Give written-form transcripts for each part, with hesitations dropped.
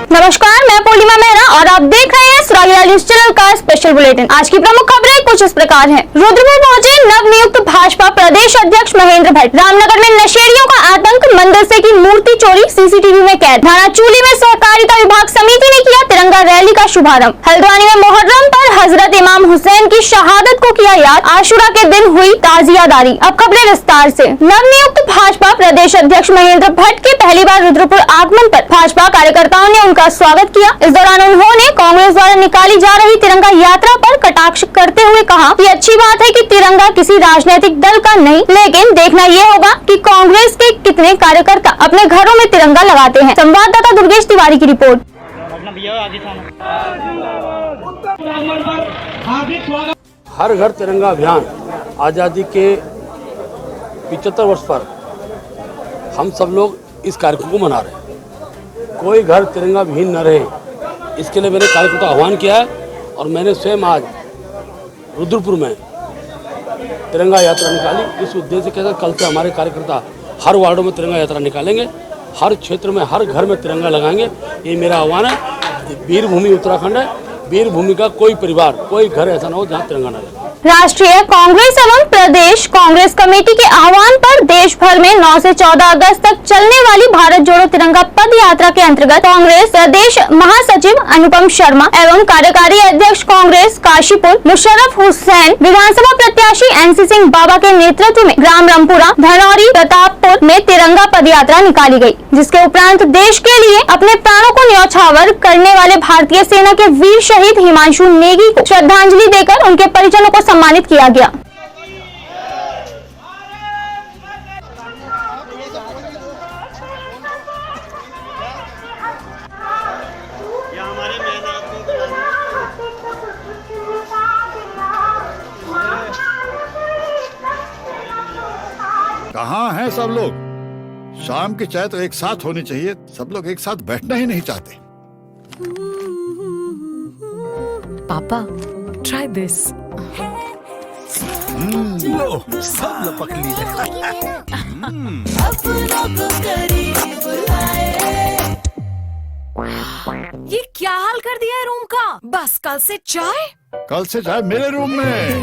नमस्कार, मैं पूर्णिमा मेहरा और आप देख रहे हैं सुरागीला न्यूज चैनल का स्पेशल बुलेटिन। आज की प्रमुख खबरें कुछ इस प्रकार हैं। रुद्रपुर पहुंचे नव नियुक्त भाजपा प्रदेश अध्यक्ष महेंद्र भट्ट। रामनगर में नशेड़ियों का आतंक, मंदिर से की मूर्ति चोरी सीसीटीवी में कैद। थाना चूली में सहकारिता विभाग समिति ने किया तिरंगा रैली का शुभारंभ। हल्द्वानी में मुहर्रम पर हजरत इमाम हुसैन की शहादत को किया याद। आशुरा के दिन हुई ताजियादारी। अब खबरें विस्तार से। नवनियुक्त भाजपा प्रदेश अध्यक्ष महेंद्र भट्ट के पहली बार रुद्रपुर आगमन पर भाजपा कार्यकर्ताओं ने उनका स्वागत किया। इस दौरान उन्होंने कांग्रेस द्वारा निकाली जा रही तिरंगा यात्रा पर कटाक्ष करते हुए कहा कि अच्छी बात है कि तिरंगा किसी राजनीतिक दल का नहीं, लेकिन देखना ये होगा कि कांग्रेस के कितने कार्यकर्ता अपने घरों में तिरंगा लगाते हैं। संवाददाता दुर्गेश तिवारी की रिपोर्ट। हर घर तिरंगा अभियान आज़ादी के 75 वर्ष पर हम सब लोग इस कार्यक्रम को मना रहे हैं। कोई घर तिरंगा विहीन न रहे, इसके लिए मैंने कार्यक्रम का आह्वान किया है और मैंने स्वयं आज रुद्रपुर में तिरंगा यात्रा निकाली। इस उद्देश्य के साथ कल से हमारे कार्यकर्ता हर वार्डों में तिरंगा यात्रा निकालेंगे, हर क्षेत्र में हर घर में तिरंगा लगाएंगे। ये मेरा आह्वान है। वीरभूमि उत्तराखंड है, वीरभूमि का कोई परिवार, कोई घर ऐसा न हो जहाँ तिरंगा न लगे। राष्ट्रीय कांग्रेस एवं प्रदेश कांग्रेस कमेटी के आह्वान पर देश भर में 9 से 14 अगस्त तक चलने वाली भारत जोड़ो तिरंगा पद यात्रा के अंतर्गत कांग्रेस प्रदेश महासचिव अनुपम शर्मा एवं कार्यकारी अध्यक्ष कांग्रेस काशीपुर मुशर्रफ हुसैन, विधानसभा प्रत्याशी NC सिंह बाबा के नेतृत्व में ग्राम रामपुरा, धनौरी, प्रतापपुर में तिरंगा पद यात्रा निकाली गयी, जिसके उपरांत देश के लिए अपने प्राणों को न्यौछावर करने वाले भारतीय सेना के वीर शहीद हिमांशु नेगी को श्रद्धांजलि देकर उनके परिजनों को सम्मानित किया गया। कहाँ हैं सब लोग? शाम की चाय तो एक साथ होनी चाहिए। सब लोग एक साथ बैठना ही नहीं चाहते। पापा, try this. लो, सब लपक ली। ये क्या हाल कर दिया है रूम का? बस कल से चाय? कल से चाय मेरे रूम में।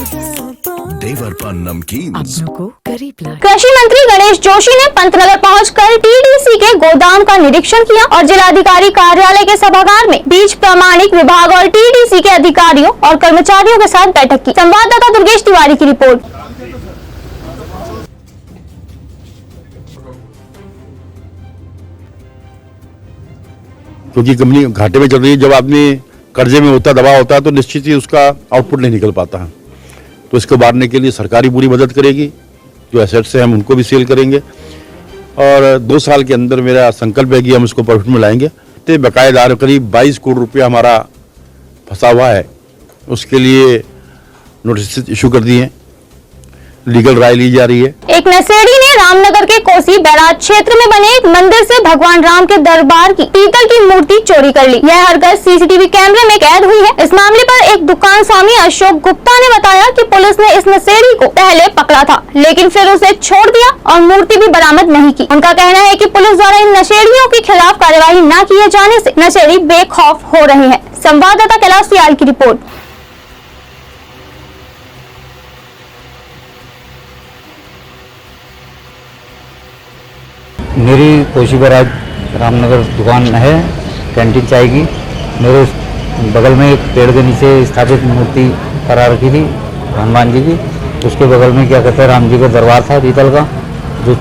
देवरपन नमकीन को करीब ला। कृषि मंत्री गणेश जोशी ने पंतनगर पहुंचकर TDC के गोदाम का निरीक्षण किया और जिलाधिकारी कार्यालय के सभागार में बीज प्रमाणिक विभाग और TDC के अधिकारियों और कर्मचारियों के साथ बैठक की। संवाददाता दुर्गेश तिवारी की रिपोर्ट। क्योंकि कंपनी घाटे में चल रही है, जब आदमी कर्जे में होता, दबाव होता है, तो निश्चित ही उसका आउटपुट नहीं निकल पाता है। तो इसको उबारने के लिए सरकारी पूरी मदद करेगी। जो एसेट्स हैं हम उनको भी सेल करेंगे और 2 साल के अंदर मेरा संकल्प है कि हम इसको प्रॉफिट में लाएंगे। तो बकायेदार करीब 22 करोड़ रुपया हमारा फंसा हुआ है, उसके लिए नोटिस इशू कर दिए हैं, लीगल राय ली जा रही है। एक नशेड़ी ने रामनगर के कोसी बैराज क्षेत्र में बने एक मंदिर से भगवान राम के दरबार की पीतल की मूर्ति चोरी कर ली। यह हरकत CCTV कैमरे में कैद हुई है। इस मामले पर एक दुकान स्वामी अशोक गुप्ता ने बताया कि पुलिस ने इस नशेड़ी को पहले पकड़ा था, लेकिन फिर उसे छोड़ दिया और मूर्ति भी बरामद नहीं की। उनका कहना है कि पुलिस द्वारा इन नशेड़ियों के खिलाफ कार्यवाही न किए जाने से नशेड़ी बेखौफ हो रहे हैं। संवाददाता कैलाश सियाल की रिपोर्ट। मेरी कोसी बैराज रामनगर दुकान है कैंटीन चाय की। मेरे बगल में एक पेड़ के नीचे स्थापित मूर्ति करा रखी थी हनुमान जी की। उसके बगल में क्या कहते हैं राम जी का दरबार था पीतल का, जो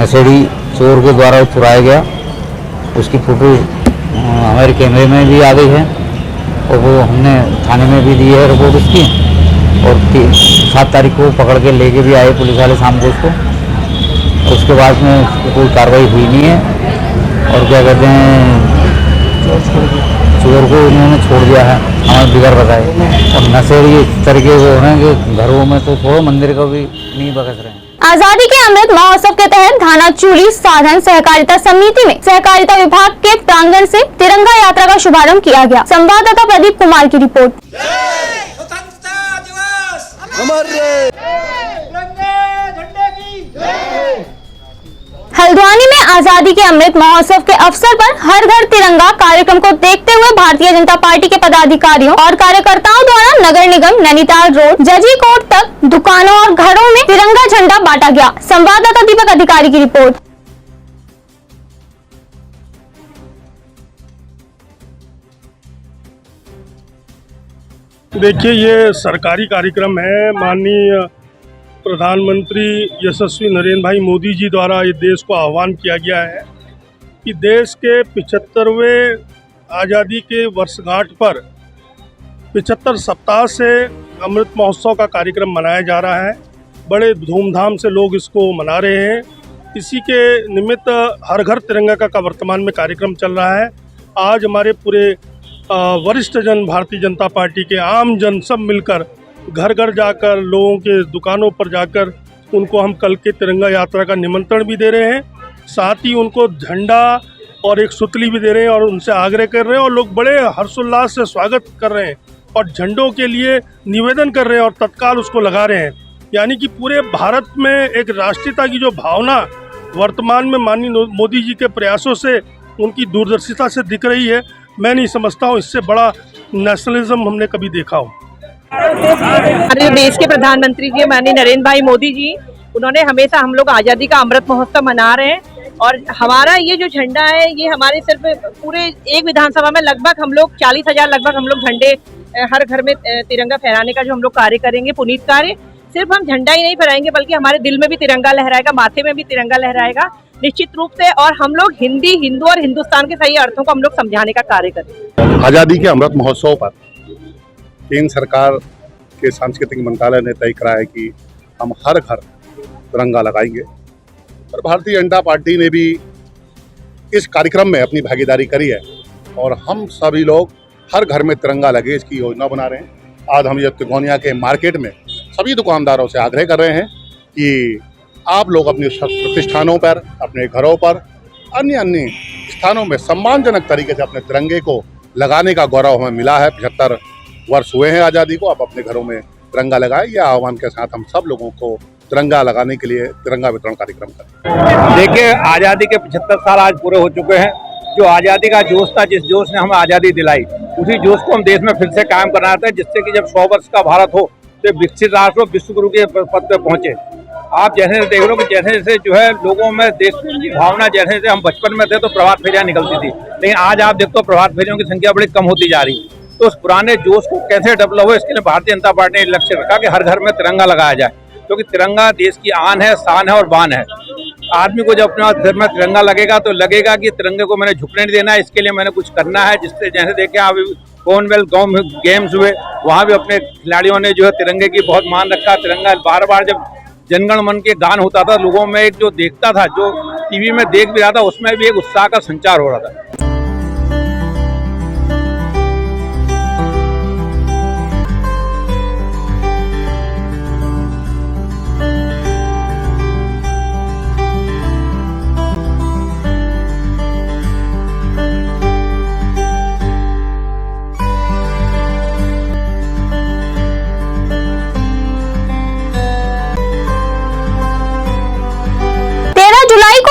नशेड़ी चोर के द्वारा चुराया गया। उसकी फोटो हमारे कैमरे में भी आ गई है और वो हमने थाने में भी दी है रिपोर्ट उसकी। और 7 तारीख को पकड़ के लेके भी आए पुलिस वाले शाम को उसको। उसके बाद में कोई कार्रवाई हुई नहीं है और क्या कहते हैं चोर को उन्होंने छोड़ दिया है हमें बिगड़ बताए। और नशेड़ी इस तरीके से हो रहे हैं कि घरों में तो छोड़ो मंदिर का भी नहीं बकस रहे हैं। आजादी के अमृत महोत्सव के तहत थाना चूली साधन सहकारिता समिति में सहकारिता विभाग के प्रांगण से तिरंगा यात्रा का शुभारंभ किया गया। संवाददाता प्रदीप कुमार की रिपोर्ट। हल्द्वानी में आजादी के अमृत महोत्सव के अवसर पर हर घर तिरंगा कार्यक्रम को देखते हुए भारतीय जनता पार्टी के पदाधिकारियों और कार्यकर्ताओं द्वारा नगर निगम नैनीताल रोड जजी कोर्ट तक दुकानों और घरों में तिरंगा झंडा बांटा गया। संवाददाता दीपक अधिकारी की रिपोर्ट। देखिए, ये सरकारी कार्यक्रम है। माननीय प्रधानमंत्री यशस्वी नरेंद्र भाई मोदी जी द्वारा ये देश को आह्वान किया गया है कि देश के 75वें आज़ादी के वर्षगांठ पर 75 सप्ताह से अमृत महोत्सव का कार्यक्रम मनाया जा रहा है। बड़े धूमधाम से लोग इसको मना रहे हैं। इसी के निमित्त हर घर तिरंगा का वर्तमान में कार्यक्रम चल रहा है। आज हमारे पूरे वरिष्ठ जन, भारतीय जनता पार्टी के आम जन सब मिलकर घर घर जाकर, लोगों के दुकानों पर जाकर उनको हम कल के तिरंगा यात्रा का निमंत्रण भी दे रहे हैं। साथ ही उनको झंडा और एक सुतली भी दे रहे हैं और उनसे आग्रह कर रहे हैं और लोग बड़े हर्षोल्लास से स्वागत कर रहे हैं और झंडों के लिए निवेदन कर रहे हैं और तत्काल उसको लगा रहे हैं। यानी कि पूरे भारत में एक राष्ट्रीयता की जो भावना वर्तमान में माननीय मोदी जी के प्रयासों से, उनकी दूरदर्शिता से दिख रही है। मैं नहीं समझता हूँ इससे बड़ा नेशनलिज्म हमने कभी देखा हो। हमारे देश के प्रधानमंत्री जी माननीय नरेंद्र भाई मोदी जी, उन्होंने हमेशा हम लोग आज़ादी का अमृत महोत्सव मना रहे हैं और हमारा ये जो झंडा है ये हमारे सिर्फ पूरे एक विधानसभा में लगभग हम लोग 40,000 लगभग हम लोग झंडे हर घर में तिरंगा फहराने का जो हम लोग कार्य करेंगे, पुनीत कार्य। सिर्फ हम झंडा ही नहीं फहराएंगे बल्कि हमारे दिल में भी तिरंगा लहराएगा, माथे में भी तिरंगा लहराएगा निश्चित रूप से। और हम लोग हिंदी, हिंदू और हिंदुस्तान के सही अर्थों को हम लोग समझाने का कार्य करेंगे। आज़ादी के अमृत महोत्सव पर केंद्र सरकार के सांस्कृतिक मंत्रालय ने तय करा है कि हम हर घर तिरंगा लगाएंगे और भारतीय जनता पार्टी ने भी इस कार्यक्रम में अपनी भागीदारी करी है और हम सभी लोग हर घर में तिरंगा लगे इसकी योजना बना रहे हैं। आज हम ये तिकोनिया के मार्केट में सभी दुकानदारों से आग्रह कर रहे हैं कि आप लोग अपने प्रतिष्ठानों पर, अपने घरों पर, अन्य स्थानों में सम्मानजनक तरीके से अपने तिरंगे को लगाने का गौरव हमें मिला है। 75 वर्ष हुए हैं आज़ादी को, आप अपने घरों में तिरंगा लगाएं। यह आह्वान के साथ हम सब लोगों को तिरंगा लगाने के लिए तिरंगा वितरण कार्यक्रम करें। देखिए, आज़ादी के 75 साल आज पूरे हो चुके हैं। जो आज़ादी का जोश था, जिस जोश ने हमें आज़ादी दिलाई, उसी जोश को हम देश में फिर से कायम करना चाहते हैं, जिससे कि जब 100 वर्ष का भारत हो तो विकसित राष्ट्र हो, विश्व गुरु के पद पर पहुंचे। आप जैसे देख लो कि जैसे जैसे जो है लोगों में देश की भावना, जैसे जैसे हम बचपन में थे तो प्रभात फेरियां निकलती थी, लेकिन आज आप देखते हो प्रभात फेरियों की संख्या बड़ी कम होती जा रही है। तो उस पुराने जोश को कैसे डेवलप हो, इसके लिए भारतीय जनता पार्टी ने लक्ष्य रखा कि हर घर में तिरंगा लगाया जाए, क्योंकि तिरंगा देश की आन है, शान है और बान है। आदमी को जब अपने घर में तिरंगा लगेगा तो लगेगा कि तिरंगे को मैंने झुकने नहीं देना है, इसके लिए मैंने कुछ करना है। जिससे जैसे देखें अभी कॉमनवेल्थ गेम्स हुए, वहाँ भी अपने खिलाड़ियों ने जो है तिरंगे की बहुत मान रखा। तिरंगा बार बार जब जनगण मन के गान होता था, लोगों में एक जो देखता था, जो टीवी में देख भी रहा था, उसमें भी एक उत्साह का संचार हो रहा था।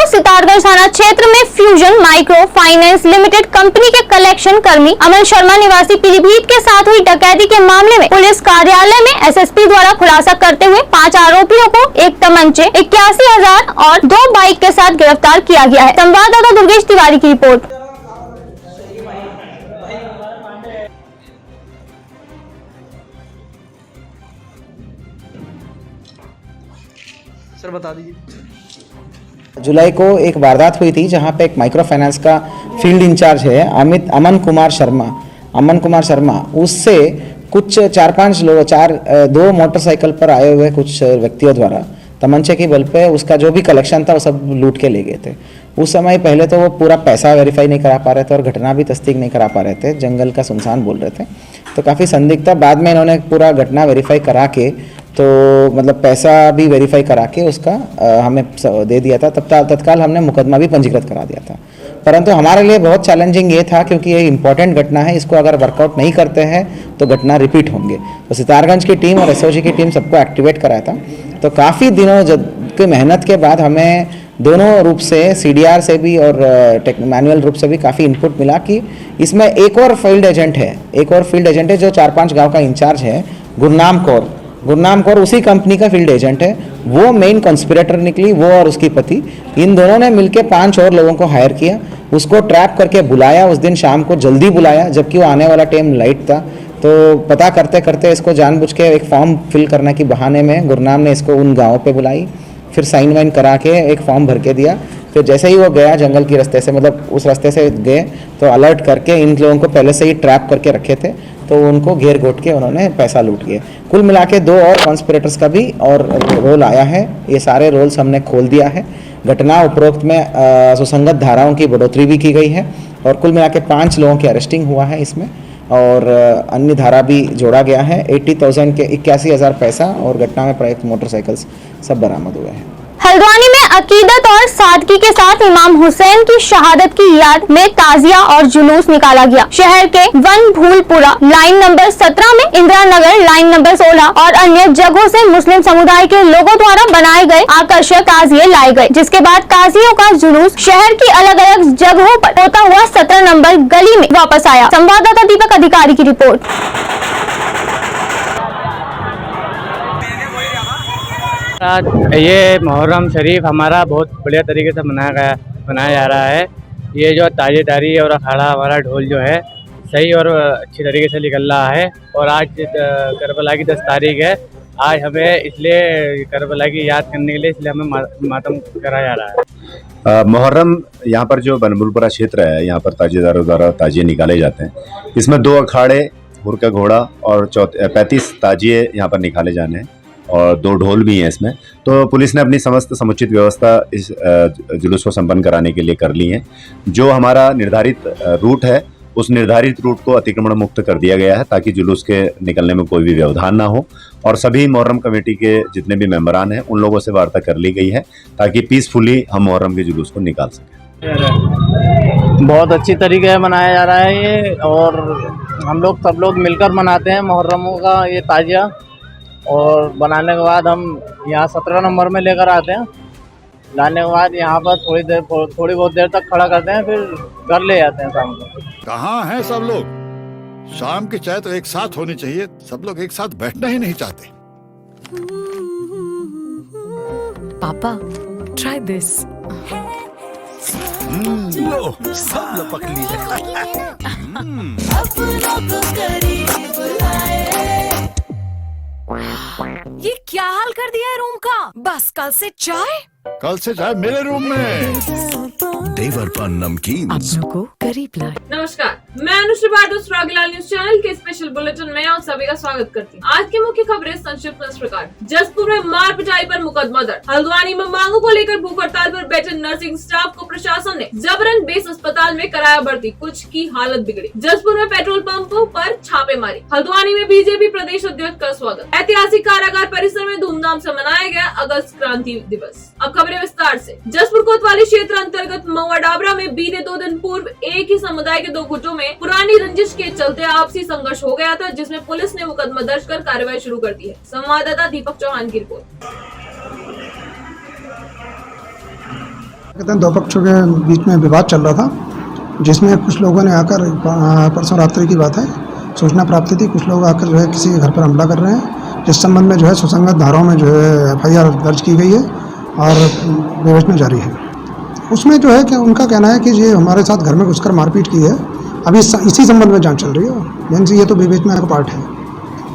सितारगंज थाना क्षेत्र में fusion micro finance limited company के कलेक्शन कर्मी अमन शर्मा निवासी पीलीभीत के साथ हुई डकैती के मामले में पुलिस कार्यालय में एसएसपी द्वारा खुलासा करते हुए 5 आरोपियों को एक तमंचे, 81,000 और 2 बाइक के साथ गिरफ्तार किया गया है। संवाददाता दुर्गेश तिवारी की रिपोर्ट। सर बता दीजिए। जुलाई को एक वारदात हुई थी जहां पे एक माइक्रो फाइनेंस का फील्ड इंचार्ज है अमन कुमार शर्मा, उससे कुछ 4-5 लोग 2 मोटरसाइकिल पर आए हुए कुछ व्यक्तियों द्वारा तमंचे के बल पे उसका जो भी कलेक्शन था वो सब लूट के ले गए थे। उस समय पहले तो वो पूरा पैसा वेरीफाई नहीं करा पा रहे थे और घटना भी तस्दीक नहीं करा पा रहे थे, जंगल का सुनसान बोल रहे थे, तो काफ़ी संदिग्ध था। बाद में इन्होंने पूरा घटना वेरीफाई करा के, तो मतलब पैसा भी वेरीफाई करा के उसका हमें दे दिया था। तब तत्काल हमने मुकदमा भी पंजीकृत करा दिया था। परंतु हमारे लिए बहुत चैलेंजिंग ये था क्योंकि ये इम्पॉर्टेंट घटना है, इसको अगर वर्कआउट नहीं करते हैं तो घटना रिपीट होंगे। तो सितारगंज की टीम और एसओजी की टीम सबको एक्टिवेट कराया था। तो काफ़ी दिनों की मेहनत के बाद हमें दोनों रूप से CDR से भी और मैनुअल रूप से भी काफ़ी इनपुट मिला कि इसमें एक और फील्ड एजेंट है जो 4-5 गांव का इंचार्ज है, गुरनाम कौर उसी कंपनी का फील्ड एजेंट है। वो मेन कॉन्स्पिरेटर निकली, वो और उसकी पति। इन दोनों ने मिलकर 5 और लोगों को हायर किया, उसको ट्रैप करके बुलाया। उस दिन शाम को जल्दी बुलाया जबकि वो आने वाला टाइम लाइट था। तो पता करते करते इसको जानबूझ के एक फॉर्म फिल करने के बहाने में गुरनाम ने इसको उन गाँवों पे बुलाई, फिर साइन वाइन करा के एक फॉर्म भर के दिया। फिर जैसे ही वो गया जंगल की रास्ते से, मतलब उस रास्ते से गए तो अलर्ट करके इन लोगों को पहले से ही ट्रैप करके रखे थे, तो उनको घेर घोट के उन्होंने पैसा लूट लिए। कुल मिला के 2 और कॉन्स्पिरेटर्स का भी और रोल आया है। ये सारे रोल्स हमने खोल दिया है। घटना उपरोक्त में सुसंगत धाराओं की बढ़ोतरी भी की गई है और कुल मिला के 5 लोगों की अरेस्टिंग हुआ है इसमें, और अन्य धारा भी जोड़ा गया है। 80,000 के 81,000 पैसा और घटना में प्रयुक्त मोटरसाइकिल्स सब बरामद हुए हैं। हल्द्वानी में अकीदत और सादगी के साथ इमाम हुसैन की शहादत की याद में ताजिया और जुलूस निकाला गया। शहर के वनभूलपुरा लाइन नंबर 17 में इंदिरा नगर लाइन नंबर 16 और अन्य जगहों से मुस्लिम समुदाय के लोगों द्वारा बनाए गए आकर्षक ताजिए लाए गए, जिसके बाद ताजियों का जुलूस शहर की अलग अलग जगहों पर होता हुआ 17 नंबर गली में वापस आया। संवाददाता दीपक अधिकारी की रिपोर्ट। आज ये मुहर्रम शरीफ हमारा बहुत बढ़िया तरीके से मनाया जा रहा है। ये जो ताजेदारी और अखाड़ा हमारा ढोल जो है सही और अच्छी तरीके से निकल रहा है। और आज करबला की 10 तारीख है। आज हमें इसलिए करबला की याद करने के लिए इसलिए हमें मातम कराया जा रहा है। मुहर्रम यहाँ पर जो बनबुलपुरा क्षेत्र है, यहाँ पर ताजेदारों द्वारा ताजिए निकाले जाते हैं। इसमें 2 अखाड़े, हुर का घोड़ा और 35 ताजिए यहाँ पर निकाले जाने हैं और 2 ढोल भी हैं इसमें। तो पुलिस ने अपनी समस्त समुचित व्यवस्था इस जुलूस को संपन्न कराने के लिए कर ली है। जो हमारा निर्धारित रूट है, उस निर्धारित रूट को अतिक्रमण मुक्त कर दिया गया है ताकि जुलूस के निकलने में कोई भी व्यवधान ना हो। और सभी मुहर्रम कमेटी के जितने भी मेंबरान हैं उन लोगों से वार्ता कर ली गई है ताकि पीसफुली हम मुहर्रम के जुलूस को निकाल सकें। बहुत अच्छी तरीके से मनाया जा रहा है ये, और हम लोग सब लोग मिलकर मनाते हैं मुहर्रमों का ये ताजिया। और बनाने के बाद हम यहाँ 17 नंबर में लेकर आते हैं। लाने के बाद यहाँ पर थोड़ी बहुत देर तक खड़ा करते हैं, फिर घर ले जाते हैं शाम को। कहाँ हैं सब लोग? शाम की चाय तो एक साथ होनी चाहिए, सब लोग एक साथ बैठना ही नहीं चाहते। पापा, ट्राई दिस। लो, सब लपक ली। ये क्या हाल कर दिया है रूम का? बस कल से चाय मेरे रूम में। देवर पान नमकीन। अपनों को करीब लाए। नमस्कार, मैं अनुश्री भारद्वाज रागलाल न्यूज चैनल के स्पेशल बुलेटिन में आप सभी का स्वागत करती हूँ। आज की मुख्य खबरें संक्षिप्त इस प्रकार। जसपुर में मार पिटाई पर मुकदमा दर्ज। हल्द्वानी में मांगों को लेकर भूख हड़ताल पर बैठे नर्सिंग स्टाफ को प्रशासन ने जबरन बेस अस्पताल में कराया भर्ती, कुछ की हालत बिगड़ी। जसपुर में पेट्रोल पंपों पर छापेमारी। हल्द्वानी में बीजेपी प्रदेश अध्यक्ष का स्वागत। ऐतिहासिक कारागार परिसर में धूमधाम से मनाया गया अगस्त क्रांति दिवस। अब खबरें विस्तार से। जसपुर कोतवाली क्षेत्र अंतर्गत महुआ डाबरा में बीते 2 दिन पूर्व एक ही समुदाय के 2 गुटों में पुरानी रंजिश के चलते आपसी संघर्ष हो गया था, जिसमें पुलिस ने मुकदमा दर्ज कर कार्रवाई शुरू कर दी है। संवाददाता दीपक चौहान की रिपोर्ट। कहते हैं 2 पक्षों के बीच में विवाद चल रहा था, जिसमें कुछ लोगों ने आकर, परसों रात्रि की बात है, सूचना प्राप्त थी, कुछ लोग आकर जो है किसी के घर पर हमला कर रहे हैं, जिस संबंध में जो है सुसंगत धाराओं में जो है FIR दर्ज की गई है और विवेचना जारी है। उसमें जो है कि उनका कहना है कि ये हमारे साथ घर में घुसकर मारपीट की है। अभी इसी संबंध में जांच चल रही है, ये तो विवेचना का पार्ट है।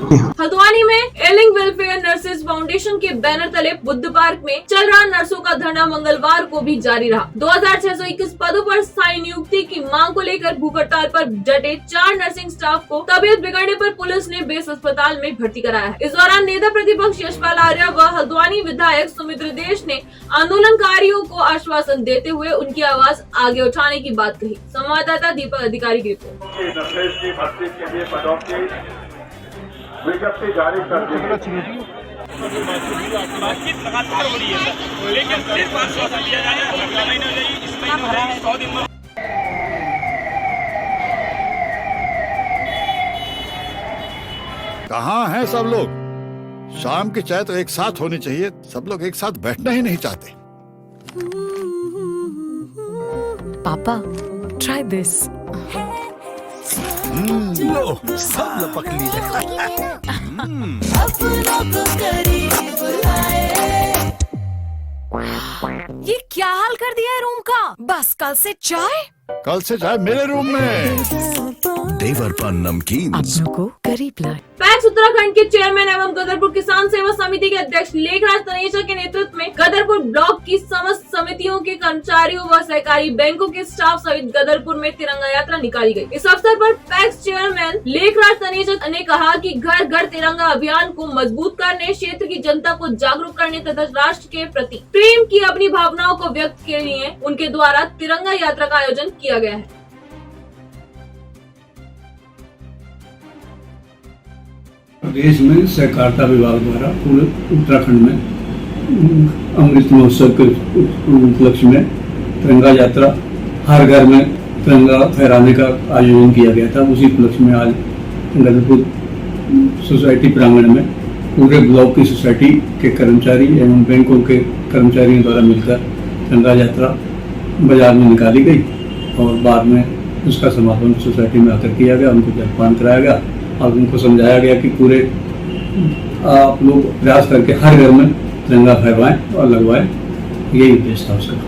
हल्द्वानी में एलिंग वेलफेयर नर्सेज फाउंडेशन के बैनर तले बुद्ध पार्क में चल रहा नर्सों का धरना मंगलवार को भी जारी रहा। 2621 पदों पर स्थायी नियुक्ति की मांग को लेकर भूख हड़ताल पर डटे 4 नर्सिंग स्टाफ को तबीयत बिगड़ने पर पुलिस ने बेस अस्पताल में भर्ती कराया है। इस दौरान नेता प्रतिपक्ष यशपाल आर्य व हल्द्वानी विधायक सुमित्र देश ने आंदोलनकारियों को आश्वासन देते हुए उनकी आवाज आगे उठाने की बात कही। संवाददाता दीपक अधिकारी की रिपोर्ट। विज्ञप्ति जारी कर दी है। कहाँ हैं सब लोग? शाम की चाय तो एक साथ होनी चाहिए, सब लोग एक साथ बैठना ही नहीं चाहते। पापा ट्राई दिस। लो सब लपक लिए। ये क्या हाल कर दिया है रूम का? बस कल से चाय। कल से चाय मेरे रूम में। देवर पान नमकीन अपनों को करीब लाए। पैक्स उत्तराखंड के चेयरमैन एवं गदरपुर किसान सेवा समिति के अध्यक्ष लेखराज तनेजा के नेतृत्व में गदरपुर ब्लॉक की समस्त समितियों के कर्मचारियों व सहकारी बैंकों के स्टाफ सहित गदरपुर में तिरंगा यात्रा निकाली गई। इस अवसर पर पैक्स चेयरमैन लेखराज तनेजा ने कहा कि घर घर तिरंगा अभियान को मजबूत करने, क्षेत्र की जनता को जागरूक करने तथा राष्ट्र के प्रति प्रेम की अपनी भावनाओं को व्यक्त के लिए उनके द्वारा तिरंगा यात्रा का आयोजन किया गया है। प्रदेश में सहकारिता विभाग द्वारा पूरे उत्तराखंड में अमृत महोत्सव के उपलक्ष्य में तिरंगा यात्रा हर घर में तिरंगा फहराने का आयोजन किया गया था। उसी उपलक्ष्य में आज गदरपुर सोसाइटी प्रांगण में पूरे ब्लॉक की सोसाइटी के कर्मचारी एवं बैंकों के कर्मचारियों द्वारा मिलकर तिरंगा यात्रा बाजार में निकाली गई और बाद में उसका समापन सोसाइटी में आकर किया गया। उनको जलपान कराया गया और उनको समझाया गया कि पूरे आप लोग प्रयास करके हर घर में तिरंगा फहराएं और लगवाएं। यही उद्देश्य था उसका।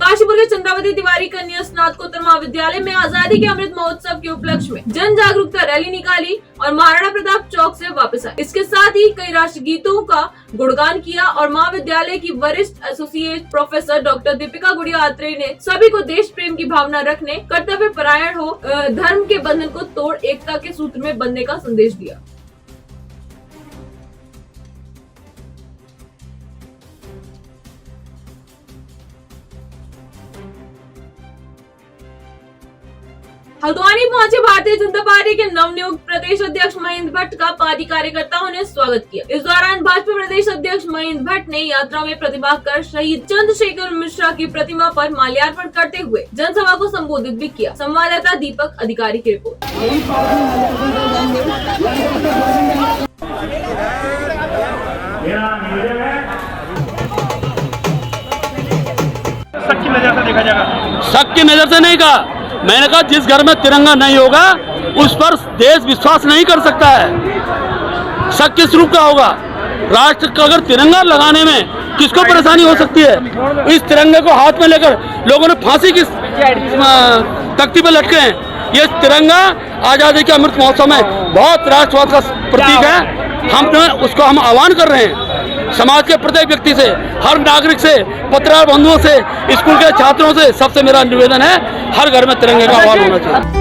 काशीपुर के चंद्रावती तिवारी कन्या स्नातकोत्तर महाविद्यालय में आजादी के अमृत महोत्सव के उपलक्ष्य में जन जागरूकता रैली निकाली और महाराणा प्रताप चौक से वापस आए। इसके साथ ही कई राष्ट्रगीतों का गुणगान किया और महाविद्यालय की वरिष्ठ एसोसिएट प्रोफेसर डॉक्टर दीपिका गुड़िया आत्रेय ने सभी को देश प्रेम की भावना रखने, कर्तव्य परायण हो, धर्म के बंधन को तोड़ एकता के सूत्र में बंधने का संदेश दिया। हल्द्वानी पहुंचे भारतीय जनता पार्टी के नवनियुक्त प्रदेश अध्यक्ष महेंद्र भट्ट का पार्टी कार्यकर्ताओं ने स्वागत किया। इस दौरान भाजपा प्रदेश अध्यक्ष महेंद्र भट्ट ने यात्रा में प्रतिभाग कर शहीद चंद्रशेखर मिश्रा की प्रतिमा पर माल्यार्पण करते हुए जनसभा को संबोधित भी किया। संवाददाता दीपक अधिकारी की रिपोर्ट। शक की नजर से देखा जाएगा। शक की नजर से नहीं कहा, मैंने कहा जिस घर में तिरंगा नहीं होगा उस पर देश विश्वास नहीं कर सकता है। शक किस रूप का होगा? राष्ट्र का अगर तिरंगा लगाने में किसको परेशानी हो सकती है? इस तिरंगे को हाथ में लेकर लोगों ने फांसी की तख्ती पर लटके हैं। ये तिरंगा आजादी के अमृत महोत्सव में बहुत राष्ट्रवाद का प्रतीक है। उसको हम आह्वान कर रहे हैं समाज के प्रत्येक व्यक्ति से, हर नागरिक से, पत्रकार बंधुओं से, स्कूल के छात्रों से, सबसे मेरा निवेदन है हर घर में तिरंगे का आह्वान होना चाहिए।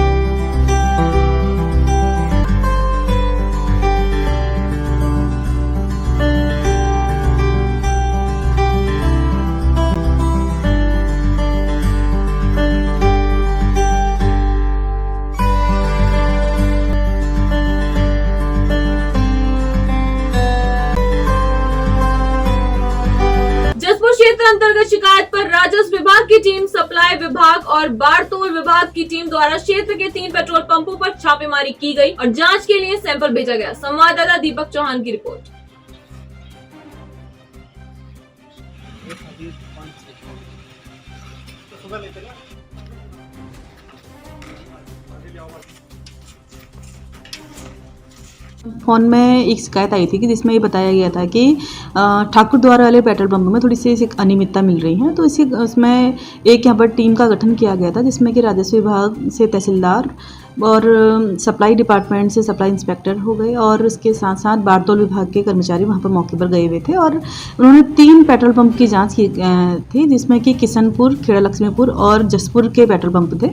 क्षेत्र अंतर्गत शिकायत पर राजस्व विभाग की टीम, सप्लाई विभाग और बारतोल विभाग की टीम द्वारा क्षेत्र के 3 पेट्रोल पंपों पर छापेमारी की गई और जांच के लिए सैंपल भेजा गया। संवाददाता दीपक चौहान की रिपोर्ट। फ़ोन में एक शिकायत आई थी कि जिसमें ये बताया गया था कि ठाकुर द्वारा वाले पेट्रोल पंप में थोड़ी सी अनियमितता मिल रही है। तो उसमें एक यहाँ पर टीम का गठन किया गया था जिसमें कि राजस्व विभाग से तहसीलदार और सप्लाई डिपार्टमेंट से सप्लाई इंस्पेक्टर हो गए और उसके साथ साथ बारतोल विभाग के कर्मचारी वहाँ पर मौके पर गए हुए थे और उन्होंने 3 पेट्रोल पंप की जाँच की थी जिसमें कि किशनपुर, खेड़ा लक्ष्मीपुर और जसपुर के पेट्रोल पंप थे।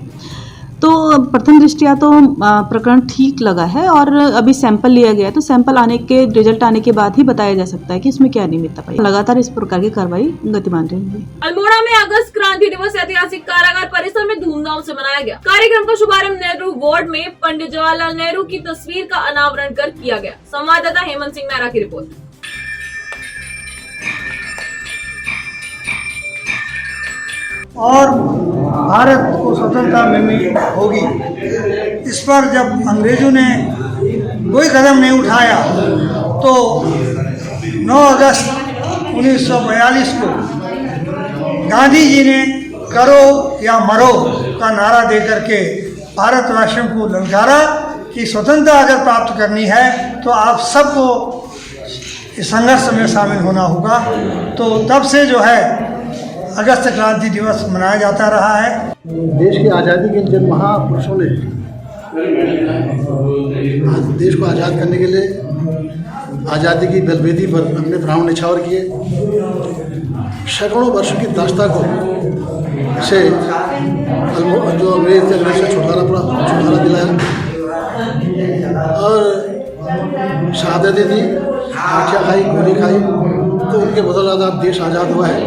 तो प्रथम दृष्टिया तो प्रकरण ठीक लगा है और अभी सैंपल लिया गया है। तो सैंपल रिजल्ट आने के बाद ही बताया जा सकता है कि इसमें क्या अनियमितता पाई। लगातार इस प्रकार की कार्रवाई गतिमान रहेगी। अल्मोड़ा में अगस्त क्रांति दिवस ऐतिहासिक कारागार परिसर में धूमधाम से मनाया गया। कार्यक्रम का शुभारंभ नेहरू वार्ड में पंडित जवाहरलाल नेहरू की तस्वीर का अनावरण कर किया गया। संवाददाता हेमंत सिंह मेहरा की रिपोर्ट। और भारत को स्वतंत्रता मिलनी होगी। इस पर जब अंग्रेजों ने कोई कदम नहीं उठाया तो 9 अगस्त 1942 को गांधी जी ने करो या मरो का नारा दे करके भारतवासियों को ललकारा कि स्वतंत्रता अगर प्राप्त करनी है तो आप सबको इस संघर्ष में शामिल होना होगा। तो तब से जो है अगस्त क्रांति दिवस मनाया जाता रहा है। देश की आज़ादी के जिन महापुरुषों ने देश को आज़ाद करने के लिए आज़ादी की बलवेदी पर अपने प्राण न्यौछावर किए, सैकड़ों वर्षों की दास्ता को से जो अंग्रेज से छुटकारा दिलाया और शहादतें दी, आँखें खाई, गोली खाई, तो उनके बदौलत अब देश आज़ाद हुआ है।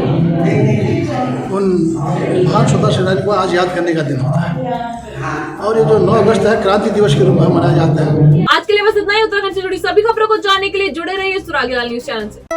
उन महान स्वतंत्रता सेनानी को आज याद करने का दिन होता है और ये जो 9 अगस्त है क्रांति दिवस के रूप में मनाया जाता है। आज के लिए बस इतना ही। उत्तराखंड से जुड़ी सभी खबरों को जानने के लिए जुड़े रहिए सुरागीलाल न्यूज चैनल से।